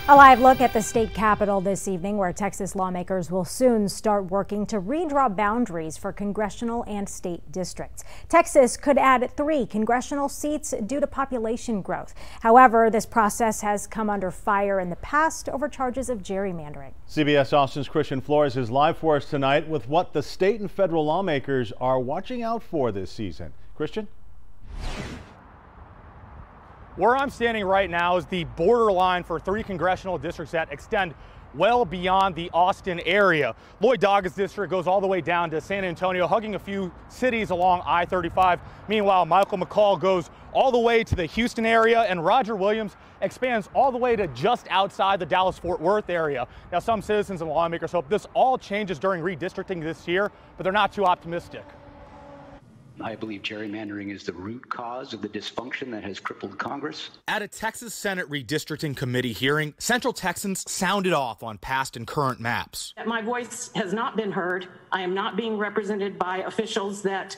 A live look at the state capitol this evening, where Texas lawmakers will soon start working to redraw boundaries for congressional and state districts. Texas could add 3 congressional seats due to population growth. However, this process has come under fire in the past over charges of gerrymandering. CBS Austin's Christian Flores is live for us tonight with what the state and federal lawmakers are watching out for this season. Christian? Where I'm standing right now is the borderline for 3 congressional districts that extend well beyond the Austin area. Lloyd Doggett's district goes all the way down to San Antonio, hugging a few cities along I-35. Meanwhile, Michael McCall goes all the way to the Houston area, and Roger Williams expands all the way to just outside the Dallas-Fort Worth area. Now, some citizens and lawmakers hope this all changes during redistricting this year, but they're not too optimistic. I believe gerrymandering is the root cause of the dysfunction that has crippled Congress. At a Texas Senate redistricting committee hearing, Central Texans sounded off on past and current maps. My voice has not been heard. I am not being represented by officials that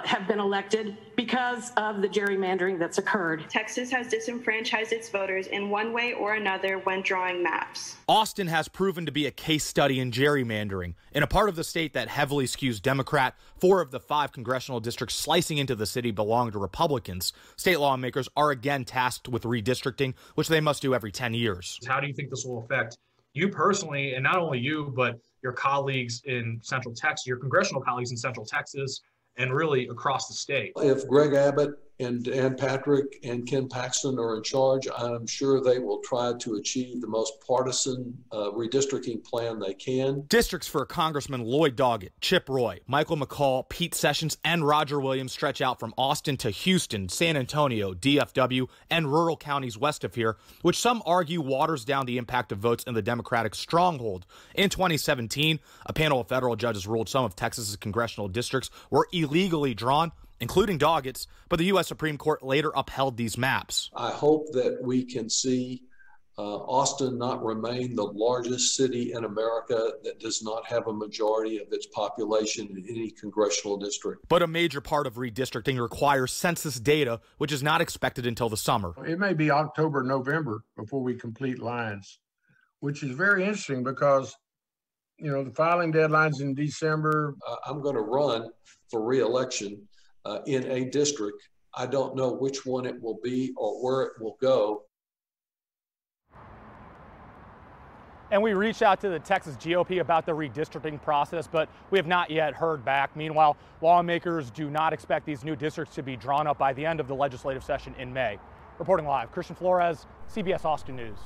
have been elected because of the gerrymandering that's occurred. Texas has disenfranchised its voters in one way or another when drawing maps. Austin has proven to be a case study in gerrymandering. In a part of the state that heavily skews Democrat, 4 of the 5 congressional districts slicing into the city belong to Republicans. State lawmakers are again tasked with redistricting, which they must do every 10 years. How do you think this will affect you personally, and not only you, but your colleagues in Central Texas, your congressional colleagues in Central Texas, and really across the state? If Greg Abbott and Dan Patrick and Ken Paxton are in charge, I'm sure they will try to achieve the most partisan redistricting plan they can. Districts for Congressman Lloyd Doggett, Chip Roy, Michael McCall, Pete Sessions, and Roger Williams stretch out from Austin to Houston, San Antonio, DFW, and rural counties west of here, which some argue waters down the impact of votes in the Democratic stronghold. In 2017, a panel of federal judges ruled some of Texas's congressional districts were illegally drawn, including Doggett's, but the U.S. Supreme Court later upheld these maps. I hope that we can see Austin not remain the largest city in America that does not have a majority of its population in any congressional district. But a major part of redistricting requires census data, which is not expected until the summer. It may be October, November before we complete lines, which is very interesting because, you know, the filing deadline's in December. I'm going to run for re-election in a district. I don't know which one it will be or where it will go. And we reached out to the Texas GOP about the redistricting process, but we have not yet heard back. Meanwhile, lawmakers do not expect these new districts to be drawn up by the end of the legislative session in May. Reporting live, Christian Flores, CBS Austin News.